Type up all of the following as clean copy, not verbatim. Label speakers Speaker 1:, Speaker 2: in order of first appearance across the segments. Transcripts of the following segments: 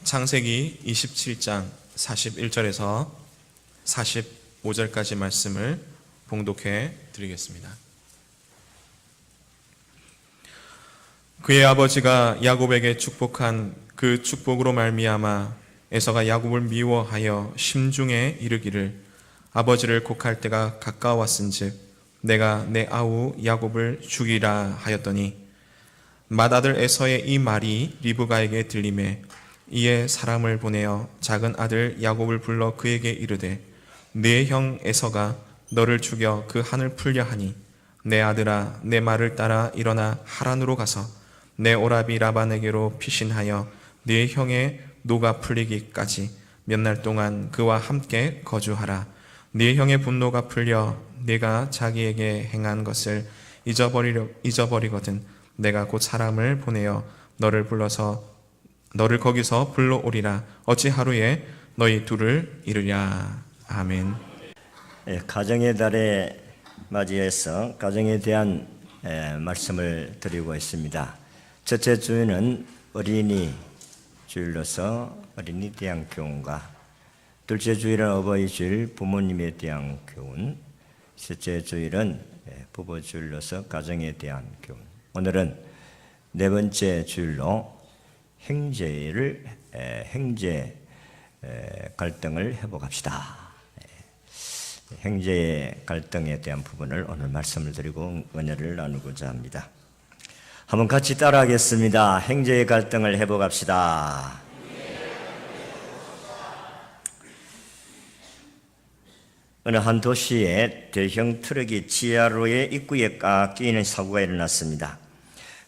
Speaker 1: 창세기 27장 41절에서 45절까지 말씀을 봉독해 드리겠습니다. 그의 아버지가 야곱에게 축복한 그 축복으로 말미암아 에서가 야곱을 미워하여 심중에 이르기를 아버지를 곡할 때가 가까웠은즉 내가 내 아우 야곱을 죽이라 하였더니 맏아들 에서의 이 말이 리브가에게 들리매 이에 사람을 보내어 작은 아들 야곱을 불러 그에게 이르되 네 형 에서가 너를 죽여 그 한을 풀려 하니 내 아들아 내 말을 따라 일어나 하란으로 가서 내 오라비 라반에게로 피신하여 네 형의 노가 풀리기까지 몇 날 동안 그와 함께 거주하라. 네 형의 분노가 풀려 네가 자기에게 행한 것을 잊어버리거든 내가 곧 사람을 보내어 너를 거기서 불러오리라. 어찌 하루에 너희 둘을 이루랴. 아멘.
Speaker 2: 가정의 달에 맞이해서 가정에 대한 말씀을 드리고 있습니다. 첫째 주일은 어린이 주일로서 어린이 대한 교훈과 둘째 주일은 어버이 주일 부모님에 대한 교훈, 셋째 주일은 부부 주일로서 가정에 대한 교훈. 오늘은 네 번째 주일로 형제 갈등을 회복합시다. 형제의 갈등에 대한 부분을 오늘 말씀을 드리고 은혜를 나누고자 합니다. 한번 같이 따라하겠습니다. 형제의 갈등을 회복합시다. 어느 한 도시에 대형 트럭이 지하로의 입구에 꽉 끼이는 사고가 일어났습니다.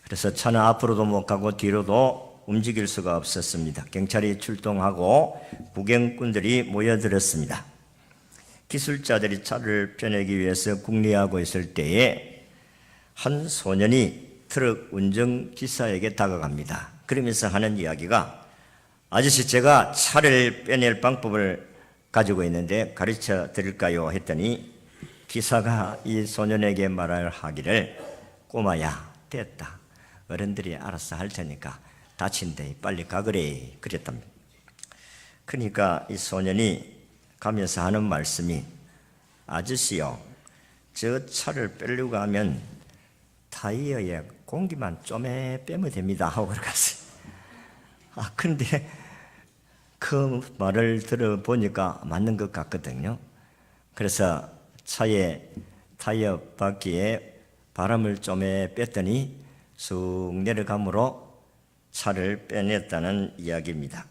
Speaker 2: 그래서 차는 앞으로도 못 가고 뒤로도 움직일 수가 없었습니다. 경찰이 출동하고 구경꾼들이 모여들었습니다. 기술자들이 차를 펴내기 위해서 궁리하고 있을 때에 한 소년이 트럭 운전기사에게 다가갑니다. 그러면서 하는 이야기가 아저씨 제가 차를 빼낼 방법을 가지고 있는데 가르쳐 드릴까요? 했더니 기사가 이 소년에게 말을 하기를 꼬마야 됐다. 어른들이 알아서 할 테니까 다친데 빨리 가그래 그랬답니다. 그러니까 이 소년이 가면서 하는 말씀이 아저씨요 저 차를 빼려고 하면 타이어에 공기만 좀에 빼면 됩니다 하고 그러갔어요. 그런데 그 말을 들어보니까 맞는 것 같거든요. 그래서 차의 타이어 바퀴에 바람을 좀에 뺐더니 쑥 내려감으로 차를 빼냈다는 이야기입니다.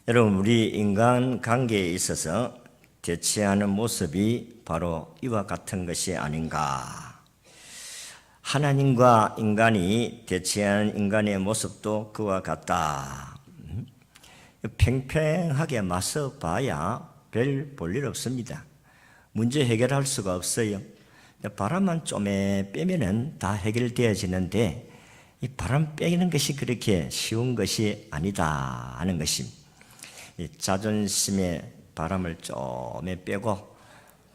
Speaker 2: 여러분, 우리 인간 관계에 있어서 대치하는 모습이 바로 이와 같은 것이 아닌가. 하나님과 인간이 대치하는 인간의 모습도 그와 같다. 팽팽하게 맞서 봐야 별 볼 일 없습니다. 문제 해결할 수가 없어요. 바람만 좀에 빼면은 다 해결되어지는데 이 바람 빼는 것이 그렇게 쉬운 것이 아니다 하는 것입니다. 이 자존심의 바람을 좀에 빼고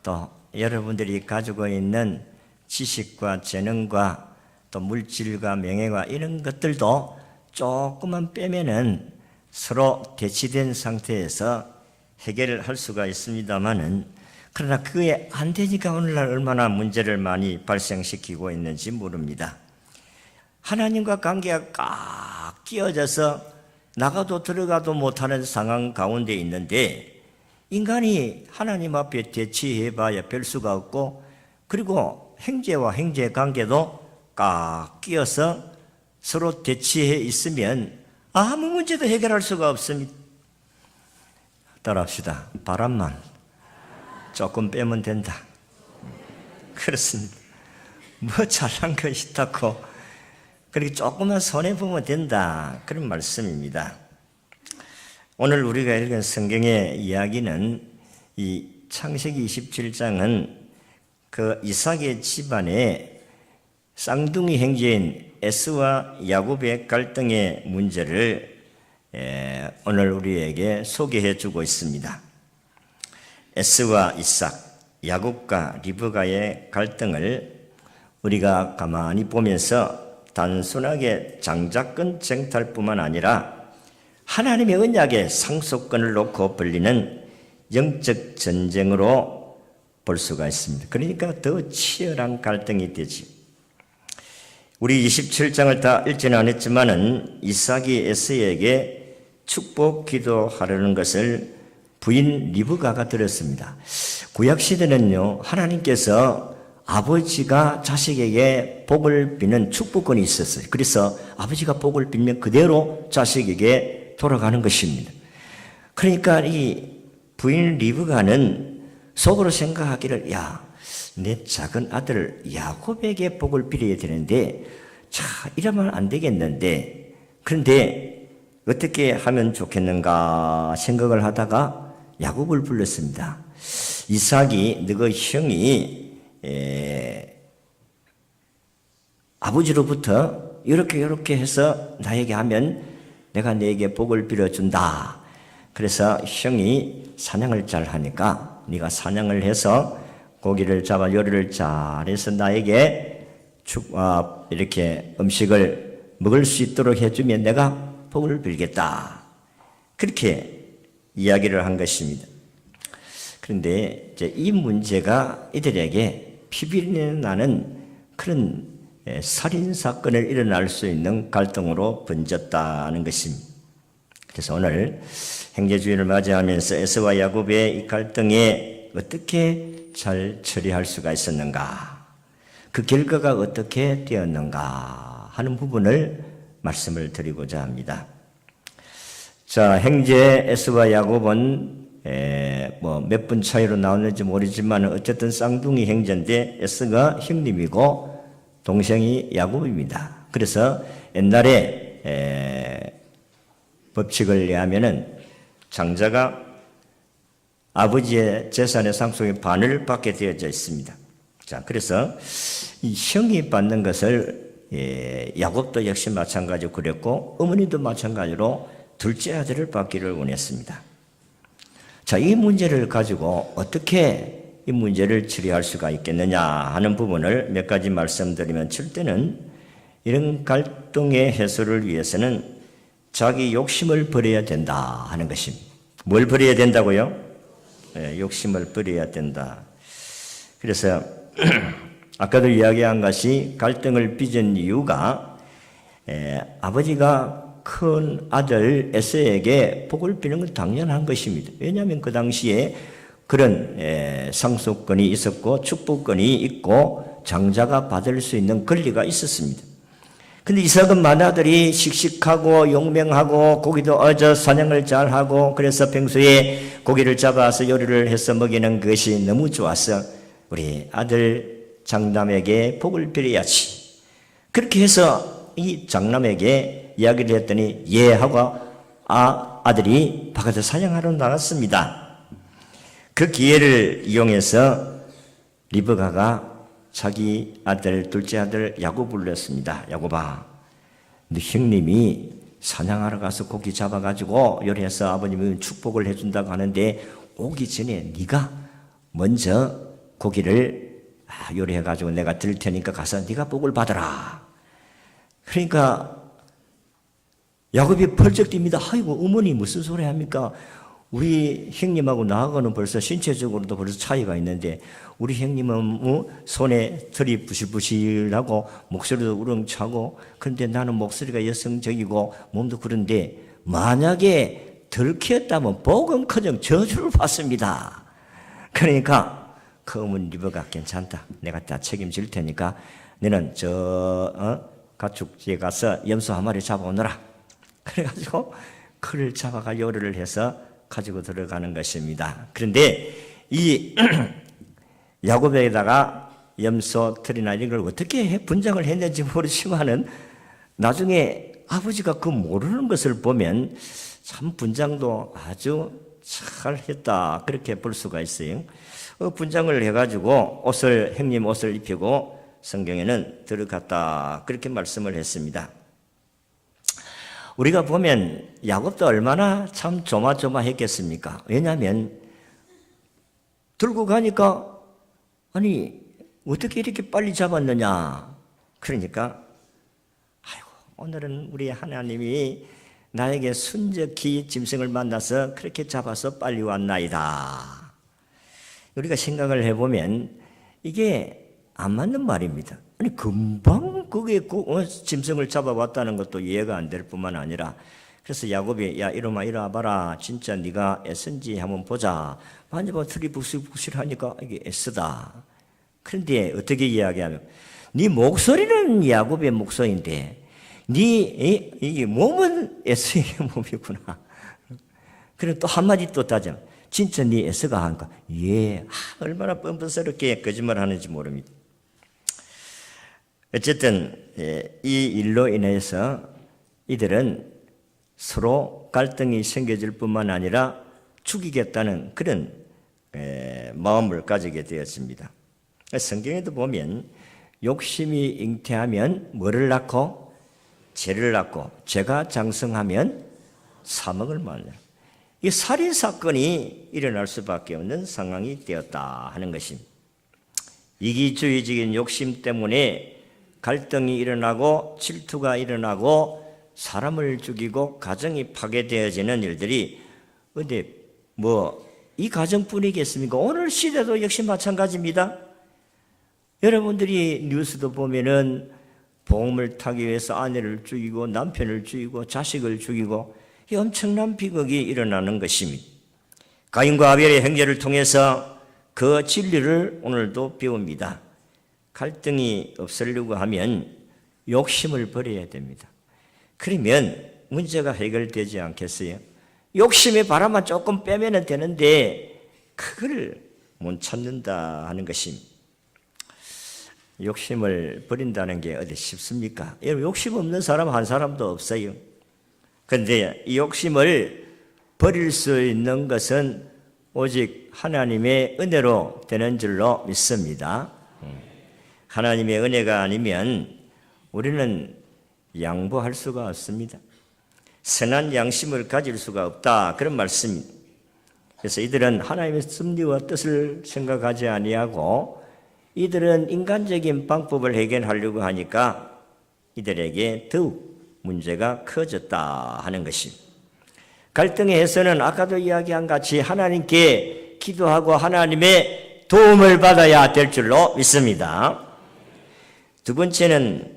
Speaker 2: 또 여러분들이 가지고 있는 지식과 재능과 또 물질과 명예와 이런 것들도 조금만 빼면은 서로 대치된 상태에서 해결을 할 수가 있습니다만은 그러나 그게 안 되니까 오늘날 얼마나 문제를 많이 발생시키고 있는지 모릅니다. 하나님과 관계가 꽉 끼어져서 나가도 들어가도 못하는 상황 가운데 있는데 인간이 하나님 앞에 대치해봐야 별 수가 없고 그리고 형제와 형제 관계도 꽉 끼어서 서로 대치해 있으면 아무 문제도 해결할 수가 없습니다. 따라합시다. 바람만 조금 빼면 된다. 그렇습니다. 뭐 잘난 거 있다고 그렇게 조금만 손해보면 된다. 그런 말씀입니다. 오늘 우리가 읽은 성경의 이야기는 이 창세기 27장은 그 이삭의 집안의 쌍둥이 형제인 에서와 야곱의 갈등의 문제를 오늘 우리에게 소개해 주고 있습니다. 에서와 이삭, 야곱과 리브가의 갈등을 우리가 가만히 보면서 단순하게 장자권 쟁탈뿐만 아니라 하나님의 언약의 상속권을 놓고 벌리는 영적 전쟁으로 볼 수가 있습니다. 그러니까 더 치열한 갈등이 되지. 우리 27장을 다 읽지는 않았지만은 이삭이 에서에게 축복 기도하려는 것을 부인 리브가가 들었습니다. 구약 시대는요, 하나님께서 아버지가 자식에게 복을 비는 축복권이 있었어요. 그래서 아버지가 복을 빌면 그대로 자식에게 돌아가는 것입니다. 그러니까 이 부인 리브가는 속으로 생각하기를, 내 작은 아들 야곱에게 복을 빌어야 되는데, 이러면 안 되겠는데, 그런데 어떻게 하면 좋겠는가 생각을 하다가 야곱을 불렀습니다. 이삭이 너희 형이 아버지로부터 이렇게 해서 나에게 하면 내가 너에게 복을 빌어준다. 그래서 형이 사냥을 잘 하니까 네가 사냥을 해서 고기를 잡아 요리를 잘해서 나에게 이렇게 음식을 먹을 수 있도록 해주면 내가 복을 빌겠다. 그렇게 이야기를 한 것입니다. 그런데 이제 이 문제가 이들에게 피비린내 나는 그런 살인사건을 일어날 수 있는 갈등으로 번졌다는 것입니다. 그래서 오늘 행제주의를 맞이하면서 에서와 야곱의 이 갈등에 어떻게 잘 처리할 수가 있었는가, 그 결과가 어떻게 되었는가 하는 부분을 말씀을 드리고자 합니다. 자, 행제 에서와 야곱은 몇 분 차이로 나왔는지 모르지만 어쨌든 쌍둥이 형제인데 에서가 형님이고 동생이 야곱입니다. 그래서 옛날에 법칙을 의하면은 장자가 아버지의 재산의 상속의 반을 받게 되어져 있습니다. 자, 그래서 이 형이 받는 것을 야곱도 역시 마찬가지로 그랬고 어머니도 마찬가지로 둘째 아들을 받기를 원했습니다. 자, 이 문제를 가지고 어떻게 이 문제를 처리할 수가 있겠느냐 하는 부분을 몇 가지 말씀드리면, 첫째는 이런 갈등의 해소를 위해서는 자기 욕심을 버려야 된다 하는 것입니다. 뭘 버려야 된다고요? 욕심을 버려야 된다. 그래서 아까도 이야기한 것이 갈등을 빚은 이유가 아버지가 큰 아들 에서에게 복을 비는 건 당연한 것입니다. 왜냐하면 그 당시에 그런 상속권이 있었고 축복권이 있고 장자가 받을 수 있는 권리가 있었습니다. 근데 이삭은 맏아들이 씩씩하고 용맹하고 고기도 어져 사냥을 잘하고 그래서 평소에 고기를 잡아서 요리를 해서 먹이는 것이 너무 좋아서 우리 아들 장남에게 복을 빌어야지. 그렇게 해서 이 장남에게 이야기를 했더니 예 하고 아들이 바깥에 사냥하러 나갔습니다. 그 기회를 이용해서 리브가가 자기 아들, 둘째 아들 야곱을 불렀습니다. 야곱아, 너 형님이 사냥하러 가서 고기 잡아가지고 요리해서 아버님이 축복을 해준다고 하는데 오기 전에 네가 먼저 고기를 요리해가지고 내가 드릴 테니까 가서 네가 복을 받아라. 그러니까 야곱이 펄쩍 뜁니다. 아이고 어머니 무슨 소리 합니까? 우리 형님하고 나하고는 벌써 신체적으로도 벌써 차이가 있는데 우리 형님은 손에 털이 부실부실하고 목소리도 우렁차고 그런데 나는 목소리가 여성적이고 몸도 그런데 만약에 덜키었다면 복음커녕 저주를 받습니다. 그러니까 그 어머니 리브가 괜찮다. 내가 다 책임질 테니까 너는 가축지에 가서 염소 한 마리 잡아오너라. 그래가지고 그를 잡아가 요리를 해서 가지고 들어가는 것입니다. 그런데 이 야곱에다가 염소 털이나 이런 걸 어떻게 분장을 했는지 모르지만은 나중에 아버지가 그 모르는 것을 보면 참 분장도 아주 잘 했다 그렇게 볼 수가 있어요. 분장을 해가지고 형님 옷을 입히고 성경에는 들어갔다 그렇게 말씀을 했습니다. 우리가 보면 야곱도 얼마나 참 조마조마했겠습니까? 왜냐하면 들고 가니까 아니 어떻게 이렇게 빨리 잡았느냐. 그러니까 오늘은 우리 하나님이 나에게 순적히 짐승을 만나서 그렇게 잡아서 빨리 왔나이다. 우리가 생각을 해보면 이게 안 맞는 말입니다. 아니 금방 그게 짐승을 잡아왔다는 것도 이해가 안 될 뿐만 아니라, 그래서 야곱이 야 이놈아 이리 와봐라, 진짜 네가 애쓴지 한번 보자. 만져봐 털이 부실부실하니까 이게 애쓰다. 그런데 어떻게 이야기하면 네 목소리는 야곱의 목소리인데 네 이게 몸은 에서의 몸이구나. 그리고 또 한마디 또 따져. 진짜 네 에서가 한가? 예. 얼마나 뻔뻔스럽게 거짓말하는지 모릅니다. 어쨌든 이 일로 인해서 이들은 서로 갈등이 생겨질 뿐만 아니라 죽이겠다는 그런 마음을 가지게 되었습니다. 성경에도 보면 욕심이 잉태하면 뭐를 낳고? 죄를 낳고, 죄가 장성하면 사망을 낳느니라. 이 살인 사건이 일어날 수밖에 없는 상황이 되었다 하는 것입니다. 이기주의적인 욕심 때문에 갈등이 일어나고 질투가 일어나고 사람을 죽이고 가정이 파괴되어지는 일들이 어디 이 가정뿐이겠습니까? 오늘 시대도 역시 마찬가지입니다. 여러분들이 뉴스도 보면은 보험을 타기 위해서 아내를 죽이고 남편을 죽이고 자식을 죽이고 이 엄청난 비극이 일어나는 것입니다. 가인과 아벨의 행제를 통해서 그 진리를 오늘도 배웁니다. 갈등이 없으려고 하면 욕심을 버려야 됩니다. 그러면 문제가 해결되지 않겠어요? 욕심의 바람만 조금 빼면 되는데 그걸 못 찾는다 하는 것입니다. 욕심을 버린다는 게 어디 쉽습니까? 욕심 없는 사람 한 사람도 없어요. 그런데 이 욕심을 버릴 수 있는 것은 오직 하나님의 은혜로 되는 줄로 믿습니다. 하나님의 은혜가 아니면 우리는 양보할 수가 없습니다. 선한 양심을 가질 수가 없다, 그런 말씀입니다. 그래서 이들은 하나님의 섭리와 뜻을 생각하지 아니하고 이들은 인간적인 방법을 해결하려고 하니까 이들에게 더욱 문제가 커졌다 하는 것입니다. 갈등의 해소는 아까도 이야기한 같이 하나님께 기도하고 하나님의 도움을 받아야 될 줄로 믿습니다. 두 번째는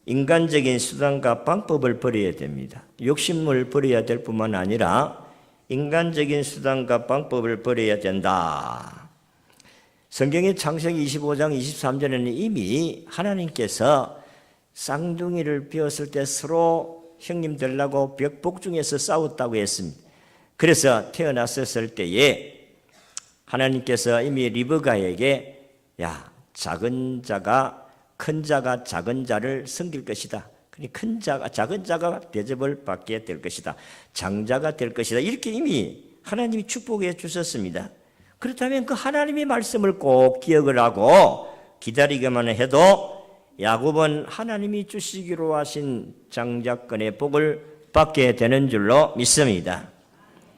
Speaker 2: 인간적인 수단과 방법을 버려야 됩니다. 욕심을 버려야 될 뿐만 아니라 인간적인 수단과 방법을 버려야 된다. 성경의 창세기 25장 23절에는 이미 하나님께서 쌍둥이를 비웠을 때 서로 형님 되려고 벽복 중에서 싸웠다고 했습니다. 그래서 태어났을 때에 하나님께서 이미 리브가에게 야, 작은 자가 큰 자가 작은 자를 섬길 것이다. 큰 자가 작은 자가 대접을 받게 될 것이다. 장자가 될 것이다. 이렇게 이미 하나님이 축복해 주셨습니다. 그렇다면 그 하나님의 말씀을 꼭 기억을 하고 기다리기만 해도 야곱은 하나님이 주시기로 하신 장자권의 복을 받게 되는 줄로 믿습니다.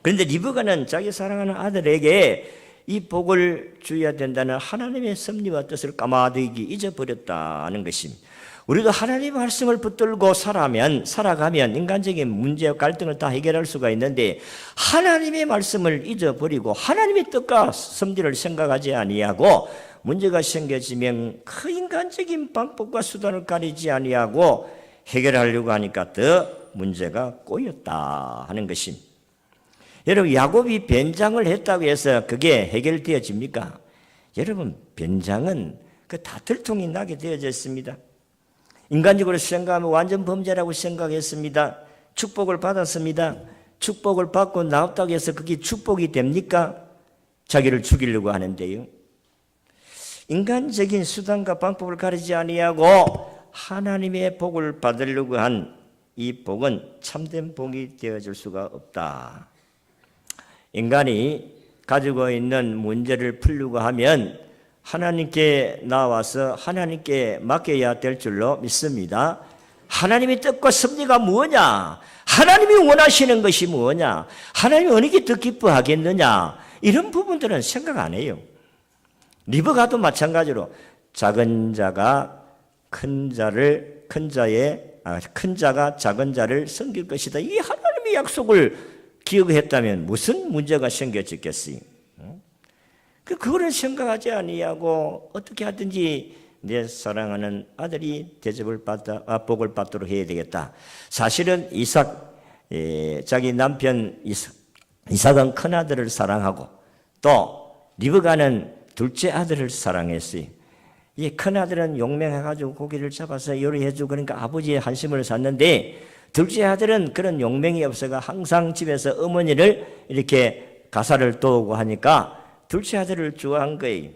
Speaker 2: 그런데 리브가는 자기 사랑하는 아들에게 이 복을 주어야 된다는 하나님의 섭리와 뜻을 까마득히 잊어버렸다는 것입니다. 우리도 하나님의 말씀을 붙들고 살아가면 인간적인 문제와 갈등을 다 해결할 수가 있는데 하나님의 말씀을 잊어버리고 하나님의 뜻과 섭리를 생각하지 아니하고 문제가 생겨지면 그 인간적인 방법과 수단을 가리지 아니하고 해결하려고 하니까 더 문제가 꼬였다 하는 것입니다. 여러분, 야곱이 변장을 했다고 해서 그게 해결되어집니까? 여러분, 변장은 그 다 들통이 나게 되어져 있습니다. 인간적으로 생각하면 완전 범죄라고 생각했습니다. 축복을 받았습니다. 축복을 받고 나왔다고 해서 그게 축복이 됩니까? 자기를 죽이려고 하는데요. 인간적인 수단과 방법을 가리지 아니하고 하나님의 복을 받으려고 한 이 복은 참된 복이 되어질 수가 없다. 인간이 가지고 있는 문제를 풀려고 하면 하나님께 나와서 하나님께 맡겨야 될 줄로 믿습니다. 하나님의 뜻과 섭리가 뭐냐? 하나님이 원하시는 것이 뭐냐? 하나님이 어느 게 더 기뻐하겠느냐? 이런 부분들은 생각 안 해요. 리브가도 마찬가지로 작은 자가 큰 자의 큰 자가 작은 자를 섬길 것이다. 이 하나님의 약속을 기억했다면 무슨 문제가 생겨졌겠어요? 그거를 생각하지 아니하고 어떻게 하든지 내 사랑하는 아들이 대접을 복을 받도록 해야 되겠다. 사실은 자기 남편 이삭은 큰 아들을 사랑하고 또 리브가는 둘째 아들을 사랑했어요. 이 큰 아들은 용맹해가지고 고기를 잡아서 요리해주고 그러니까 아버지의 한심을 샀는데 둘째 아들은 그런 용맹이 없어가 항상 집에서 어머니를 이렇게 가사를 도우고 하니까 둘째 아들을 좋아한 거예요.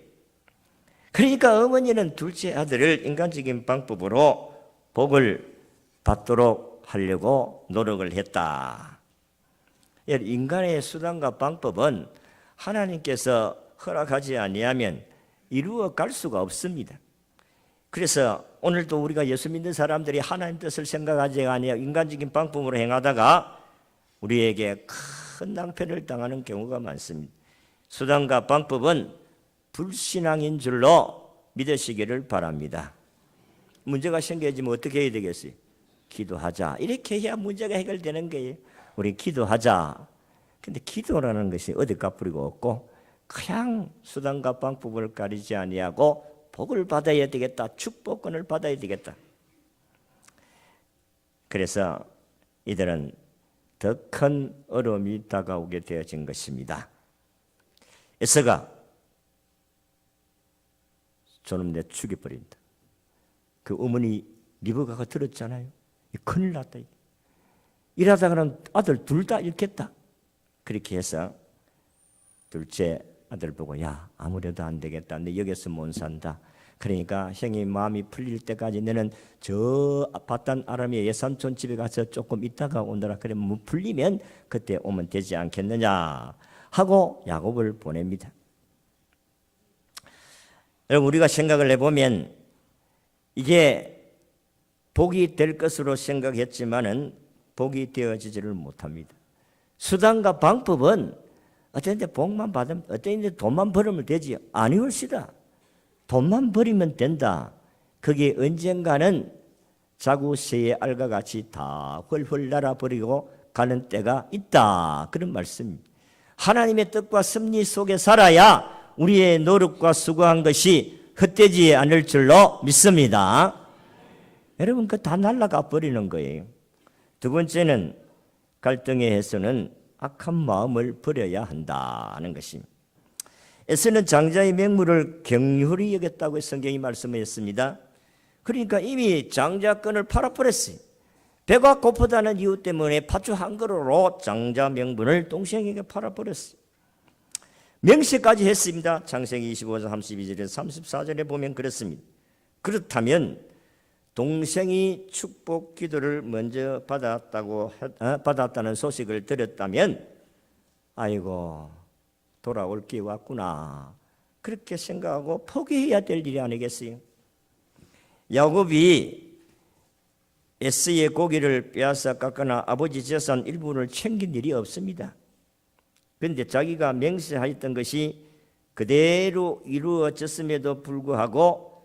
Speaker 2: 그러니까 어머니는 둘째 아들을 인간적인 방법으로 복을 받도록 하려고 노력을 했다. 인간의 수단과 방법은 하나님께서 허락하지 아니하면 이루어 갈 수가 없습니다. 그래서 오늘도 우리가 예수 믿는 사람들이 하나님 뜻을 생각하지 아니하고 인간적인 방법으로 행하다가 우리에게 큰 낭패를 당하는 경우가 많습니다. 수단과 방법은 불신앙인 줄로 믿으시기를 바랍니다. 문제가 생겨지면 어떻게 해야 되겠어요? 기도하자. 이렇게 해야 문제가 해결되는 거예요. 우리 기도하자. 근데 기도라는 것이 어디 갚으리고 없고 그냥 수단과 방법을 가리지 아니하고 복을 받아야 되겠다. 축복권을 받아야 되겠다. 그래서 이들은 더 큰 어려움이 다가오게 되어진 것입니다. 에서가 저놈 내 죽여버린다. 그 어머니 리브가가 들었잖아요. 큰일 났다. 이러다가는 아들 둘 다 잃겠다. 그렇게 해서 둘째 아들 보고 야 아무래도 안 되겠다. 내 여기서 못 산다. 그러니까 형이 마음이 풀릴 때까지 너는 저 바단 아람의 예삼촌 집에 가서 조금 있다가 오너라. 그러면 뭐 풀리면 그때 오면 되지 않겠느냐 하고 야곱을 보냅니다. 여러분 우리가 생각을 해보면 이게 복이 될 것으로 생각했지만은 복이 되어지지를 못합니다. 수단과 방법은 어떤 데 복만 받으면 어떤 데 돈만 벌으면 되지 아니올시다. 돈만 벌이면 된다. 그게 언젠가는 자구새의 알과 같이 다 헐헐 날아버리고 가는 때가 있다. 그런 말씀입니다. 하나님의 뜻과 섭리 속에 살아야 우리의 노력과 수고한 것이 헛되지 않을 줄로 믿습니다. 여러분 그 다 날아가 버리는 거예요. 두 번째는 갈등의 해소는 악한 마음을 버려야 한다는 것입니다. 에서는 장자의 맹물을 경휼히 여겼다고 성경이 말씀했습니다. 그러니까 이미 장자권을 팔아버렸어요. 배가 고프다는 이유 때문에 팥주 한 그릇으로 장자 명분을 동생에게 팔아버렸어요. 명세까지 했습니다. 창세기 25장 32절에서 34절에 보면 그렇습니다. 그렇다면 동생이 축복 기도를 먼저 받았다는 소식을 들었다면 아이고 돌아올 게 왔구나 그렇게 생각하고 포기해야 될 일이 아니겠어요? 야곱이 에서의 고기를 빼앗아 깎거나 아버지 재산 일부를 챙긴 일이 없습니다. 그런데 자기가 맹세하였던 것이 그대로 이루어졌음에도 불구하고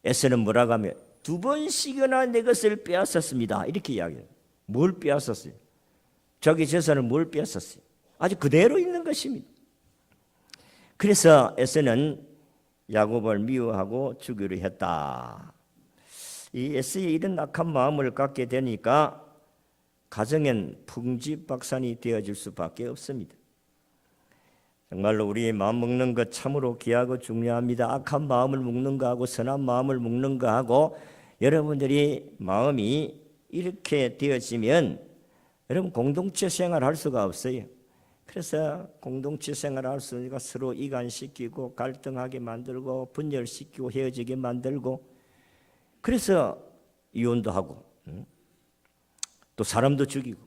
Speaker 2: 에서는 뭐라고 하며 2번씩이나 내 것을 빼앗았습니다. 이렇게 이야기해요. 뭘 빼앗았어요? 자기 재산을 뭘 빼앗았어요? 아주 그대로 있는 것입니다. 그래서 에서는 야곱을 미워하고 죽이려 했다. 이 에서의 이런 악한 마음을 갖게 되니까 가정엔 풍지박산이 되어질 수밖에 없습니다. 정말로 우리의 마음 먹는 것 참으로 귀하고 중요합니다. 악한 마음을 먹는 거하고 선한 마음을 먹는 거하고 여러분들이 마음이 이렇게 되어지면 여러분 공동체 생활할 수가 없어요. 그래서 공동체 생활할 수 있으니까 서로 이간시키고 갈등하게 만들고 분열시키고 헤어지게 만들고 그래서 이혼도 하고 또 사람도 죽이고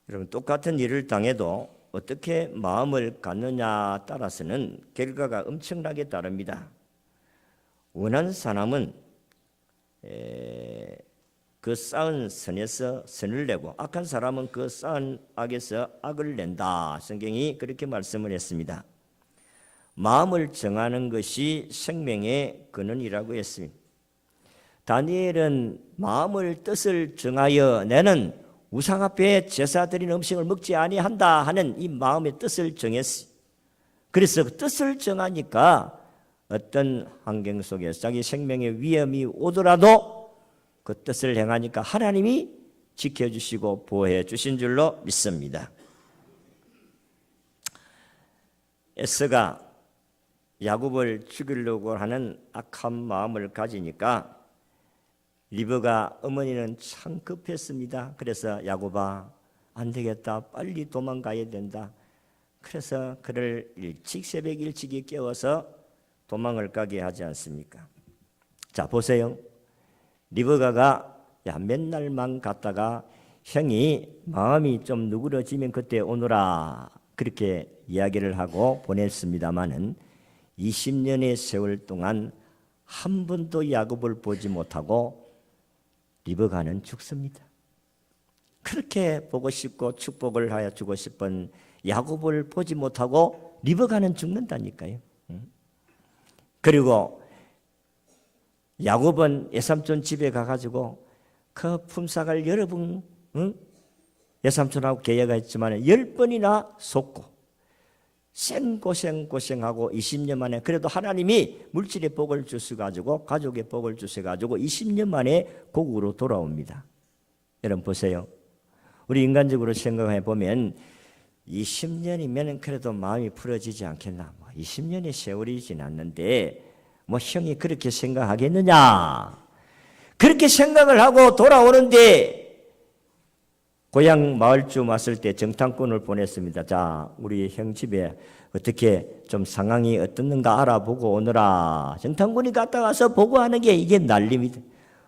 Speaker 2: 여러분 똑같은 일을 당해도 어떻게 마음을 갖느냐 따라서는 결과가 엄청나게 다릅니다. 원한 사람은 그 쌓은 선에서 선을 내고 악한 사람은 그 쌓은 악에서 악을 낸다. 성경이 그렇게 말씀을 했습니다. 마음을 정하는 것이 생명의 근원이라고 했습니다. 다니엘은 마음을 뜻을 정하여 내는 우상 앞에 제사 드린 음식을 먹지 아니한다 하는 이 마음의 뜻을 정했어요. 그래서 그 뜻을 정하니까 어떤 환경 속에 자기 생명의 위험이 오더라도 그 뜻을 행하니까 하나님이 지켜주시고 보호해 주신 줄로 믿습니다. 에서가 야곱을 죽이려고 하는 악한 마음을 가지니까 리브가 어머니는 참 급했습니다. 그래서 야곱아, 안 되겠다, 빨리 도망가야 된다. 그래서 그를 새벽 일찍이 깨워서 도망을 가게 하지 않습니까? 자, 보세요. 리브가가 야, 맨날만 갔다가 형이 마음이 좀 누그러지면 그때 오너라, 그렇게 이야기를 하고 보냈습니다마는 20년의 세월 동안 한 번도 야곱을 보지 못하고 리브가는 죽습니다. 그렇게 보고 싶고 축복을 하여 주고 싶은 야곱을 보지 못하고 리브가는 죽는다니까요. 그리고 야곱은 외삼촌 집에 가가지고 그 품삯을 여러 번 외삼촌하고 계약을 했지만 10번이나 속고 생고생하고 20년 만에 그래도 하나님이 물질의 복을 주셔가지고 가족의 복을 주셔가지고 20년 만에 고국으로 돌아옵니다. 여러분 보세요. 우리 인간적으로 생각해 보면 20년이면 그래도 마음이 풀어지지 않겠나. 20년의 세월이 지났는데 뭐 형이 그렇게 생각하겠느냐. 그렇게 생각을 하고 돌아오는데 고향 마을쯤 왔을 때 정탐꾼을 보냈습니다. 자, 우리 형 집에 어떻게 좀 상황이 어떻는가 알아보고 오너라. 정탐꾼이 갔다 와서 보고하는 게 이게 난립니다.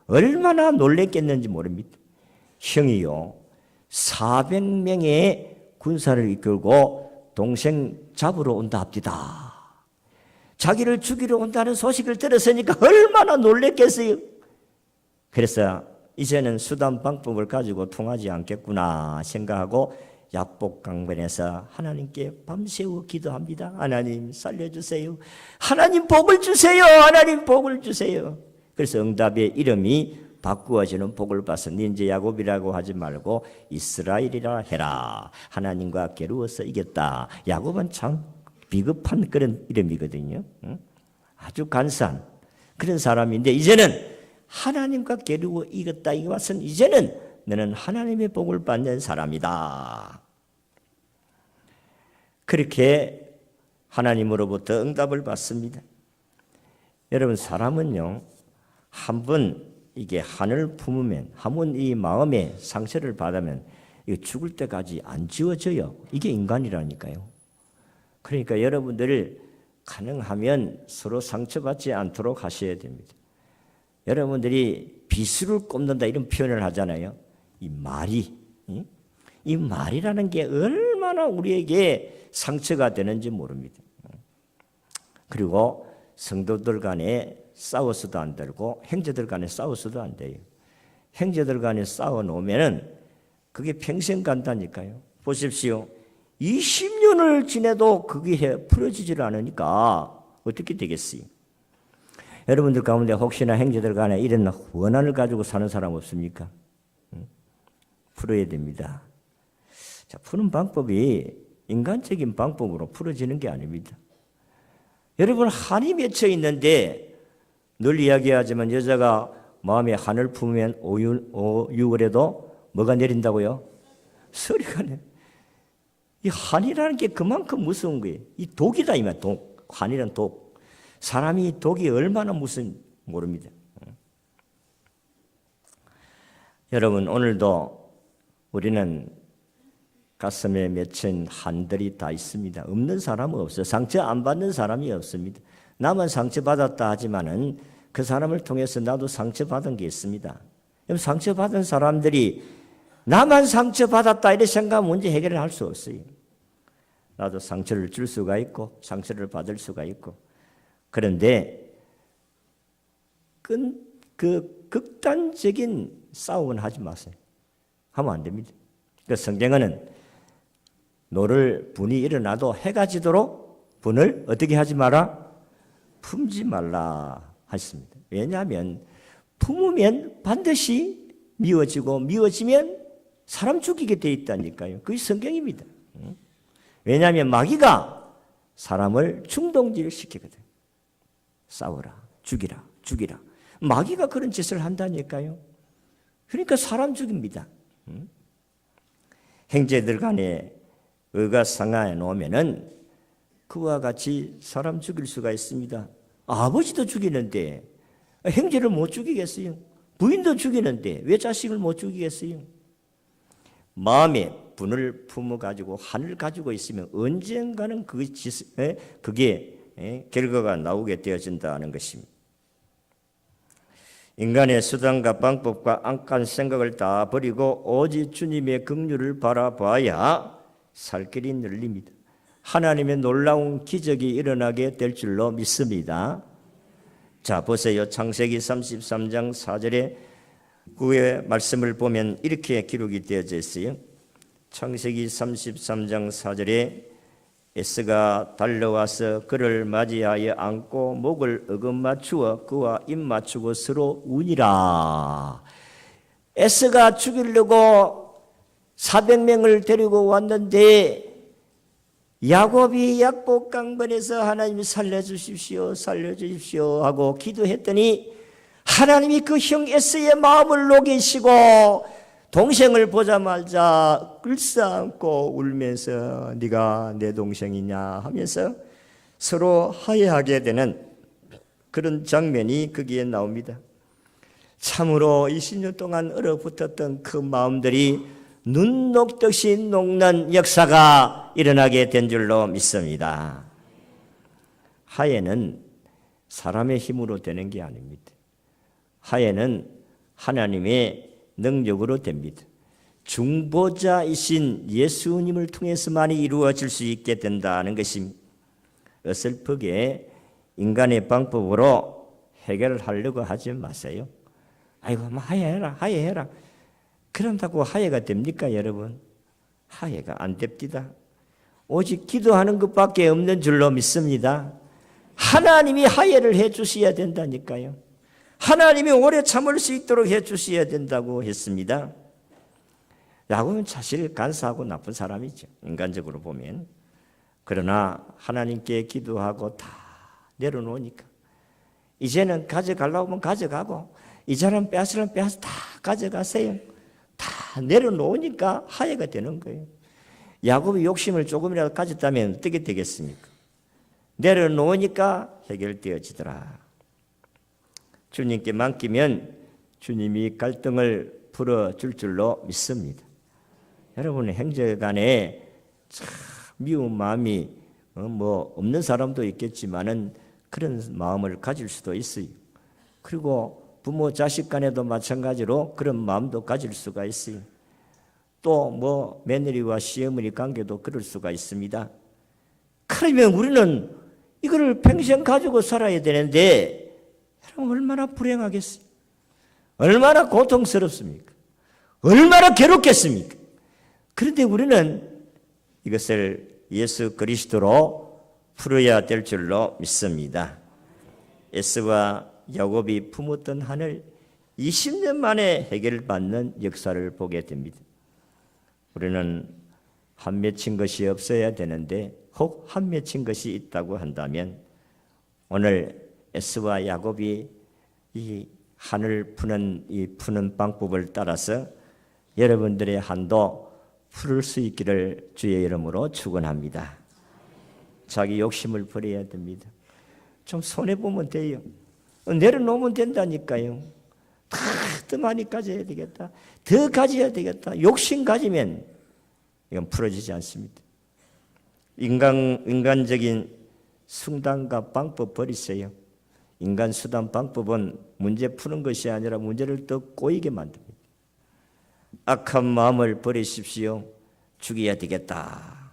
Speaker 2: 얼마나 놀랬겠는지 모릅니다. 형이요, 400명의 군사를 이끌고 동생 잡으러 온다 합디다. 자기를 죽이러 온다는 소식을 들었으니까 얼마나 놀랬겠어요. 그래서 이제는 수단 방법을 가지고 통하지 않겠구나 생각하고 약복강변에서 하나님께 밤새워 기도합니다. 하나님 살려주세요. 하나님 복을 주세요. 하나님 복을 주세요. 그래서 응답의 이름이 바꾸어지는 복을 받았어. 니 이제 야곱이라고 하지 말고 이스라엘이라 해라. 하나님과 겨루어서 이겼다. 야곱은 참 비겁한 그런 이름이거든요. 아주 간사한 그런 사람인데 이제는 하나님과 겨루어 이겼다. 이것은 이제는 너는 하나님의 복을 받는 사람이다. 그렇게 하나님으로부터 응답을 받습니다. 여러분 사람은요, 한번 이게 한을 품으면, 한번 이 마음에 상처를 받으면 이거 죽을 때까지 안 지워져요. 이게 인간이라니까요. 그러니까 여러분들 가능하면 서로 상처받지 않도록 하셔야 됩니다. 여러분들이 비수를 꼽는다 이런 표현을 하잖아요. 이 말이, 이 말이라는 게 얼마나 우리에게 상처가 되는지 모릅니다. 그리고 성도들 간에 싸워서도 안 되고 형제들 간에 싸워서도 안 돼요. 형제들 간에 싸워 놓으면은 그게 평생 간다니까요. 보십시오. 20년을 지내도 그게 풀어지질 않으니까 어떻게 되겠어요? 여러분들 가운데 혹시나 형제들 간에 이런 원한을 가지고 사는 사람 없습니까? 풀어야 됩니다. 자, 푸는 방법이 인간적인 방법으로 풀어지는 게 아닙니다. 여러분 한이 맺혀 있는데 늘 이야기하지만 여자가 마음에 한을 품으면 오유월에도 뭐가 내린다고요? 소리가 내. 이 한이라는 게 그만큼 무서운 거예요. 이 독이다 이 말. 독. 한이란 독. 사람이 독이 얼마나 무슨 모릅니다. 여러분 오늘도 우리는 가슴에 맺힌 한들이 다 있습니다. 없는 사람은 없어요. 상처 안 받는 사람이 없습니다. 나만 상처받았다 하지만은 그 사람을 통해서 나도 상처받은 게 있습니다. 상처받은 사람들이 나만 상처받았다 이렇게 생각하면 문제 해결을 할 수 없어요. 나도 상처를 줄 수가 있고 상처를 받을 수가 있고 그런데 그 극단적인 싸움은 하지 마세요. 하면 안 됩니다. 그 성경에는 노를 분이 일어나도 해가 지도록 분을 어떻게 하지 마라? 품지 말라 하셨습니다. 왜냐하면 품으면 반드시 미워지고 미워지면 사람 죽이게 돼 있다니까요. 그게 성경입니다. 왜냐하면 마귀가 사람을 충동질시키거든. 싸워라, 죽이라, 죽이라. 마귀가 그런 짓을 한다니까요. 그러니까 사람 죽입니다. 형제들 간에 의가 상하에 놓으면은 그와 같이 사람 죽일 수가 있습니다. 아버지도 죽이는데 형제를 못 죽이겠어요? 부인도 죽이는데 왜 자식을 못 죽이겠어요? 마음에 분을 품어가지고 한을 가지고 있으면 언젠가는 그게 결과가 나오게 되어진다는 것입니다. 인간의 수단과 방법과 안간 생각을 다 버리고 오직 주님의 긍휼을 바라봐야 살 길이 열립니다. 하나님의 놀라운 기적이 일어나게 될 줄로 믿습니다. 자, 보세요. 창세기 33장 4절에 그의 말씀을 보면 이렇게 기록이 되어져 있어요. 창세기 33장 4절에 에스가 달려와서 그를 맞이하여 안고 목을 어긋맞추어 그와 입 맞추고 서로 우니라. 에스가 죽이려고 400명을 데리고 왔는데 야곱이 약복 강변에서 하나님이 살려주십시오, 살려주십시오 하고 기도했더니 하나님이 그 형 에스의 마음을 녹이시고 동생을 보자마자 끌싸안고 울면서 네가 내 동생이냐 하면서 서로 화해하게 되는 그런 장면이 거기에 나옵니다. 참으로 20년 동안 얼어붙었던 그 마음들이 눈 녹듯이 녹는 역사가 일어나게 된 줄로 믿습니다. 화해는 사람의 힘으로 되는 게 아닙니다. 화해는 하나님의 능력으로 됩니다. 중보자이신 예수님을 통해서만이 이루어질 수 있게 된다는 것입니다. 어설프게 인간의 방법으로 해결을 하려고 하지 마세요. 아이고, 화해해라, 화해해라. 그런다고 화해가 됩니까, 여러분? 화해가 안 됩니다. 오직 기도하는 것밖에 없는 줄로 믿습니다. 하나님이 화해를 해 주셔야 된다니까요. 하나님이 오래 참을 수 있도록 해 주셔야 된다고 했습니다. 야곱은 사실 간사하고 나쁜 사람이죠, 인간적으로 보면. 그러나 하나님께 기도하고 다 내려놓으니까 이제는 가져가려고 하면 가져가고 이 사람 빼앗으면 빼앗아 다 가져가세요. 다 내려놓으니까 화해가 되는 거예요. 야곱이 욕심을 조금이라도 가졌다면 어떻게 되겠습니까? 내려놓으니까 해결되어지더라. 주님께 맡기면 주님이 갈등을 풀어줄 줄로 믿습니다. 여러분, 형제간에 참 미운 마음이 없는 사람도 있겠지만은 그런 마음을 가질 수도 있어요. 그리고 부모 자식 간에도 마찬가지로 그런 마음도 가질 수가 있어요. 또 며느리와 시어머니 관계도 그럴 수가 있습니다. 그러면 우리는 이거를 평생 가지고 살아야 되는데 여러분, 얼마나 불행하겠어요? 얼마나 고통스럽습니까? 얼마나 괴롭겠습니까? 그런데 우리는 이것을 예수 그리스도로 풀어야 될 줄로 믿습니다. 에스와 야곱이 품었던 한을 20년 만에 해결받는 역사를 보게 됩니다. 우리는 한 맺힌 것이 없어야 되는데 혹 한 맺힌 것이 있다고 한다면 오늘 에스와 야곱이 이 한을 푸는 방법을 따라서 여러분들의 한도 풀을 수 있기를 주의 이름으로 축원합니다. 자기 욕심을 버려야 됩니다. 좀 손해보면 돼요. 내려놓으면 된다니까요. 더 많이 가져야 되겠다. 더 가져야 되겠다. 욕심 가지면 이건 풀어지지 않습니다. 인간적인 수단과 방법 버리세요. 인간 수단 방법은 문제 푸는 것이 아니라 문제를 더 꼬이게 만듭니다. 악한 마음을 버리십시오. 죽여야 되겠다.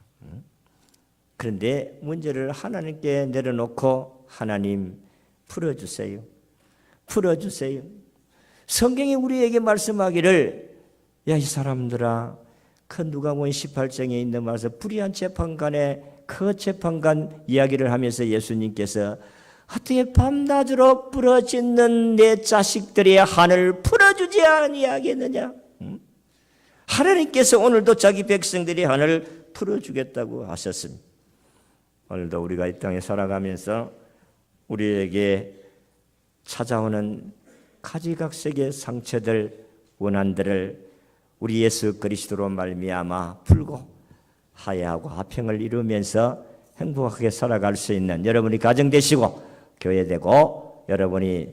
Speaker 2: 그런데 문제를 하나님께 내려놓고 하나님 풀어주세요. 풀어주세요. 성경이 우리에게 말씀하기를 야, 이 사람들아, 그 누가복음 18장에 있는 말씀 불의한 재판관의 그 재판관 이야기를 하면서 예수님께서 어떻게 밤낮으로 부러지는 내 자식들의 한을 풀어주지 아니하겠느냐? 하나님께서 오늘도 자기 백성들의 한을 풀어주겠다고 하셨습니다. 오늘도 우리가 이 땅에 살아가면서 우리에게 찾아오는 가지각색의 상처들, 원한들을 우리 예수 그리스도로 말미암아 풀고 화해하고 화평을 이루면서 행복하게 살아갈 수 있는 여러분이 가정 되시고 교회 되고 여러분이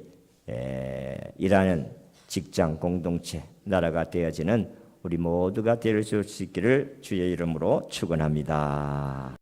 Speaker 2: 일하는 직장 공동체 나라가 되어지는 우리 모두가 될 수 있기를 주의 이름으로 축원합니다.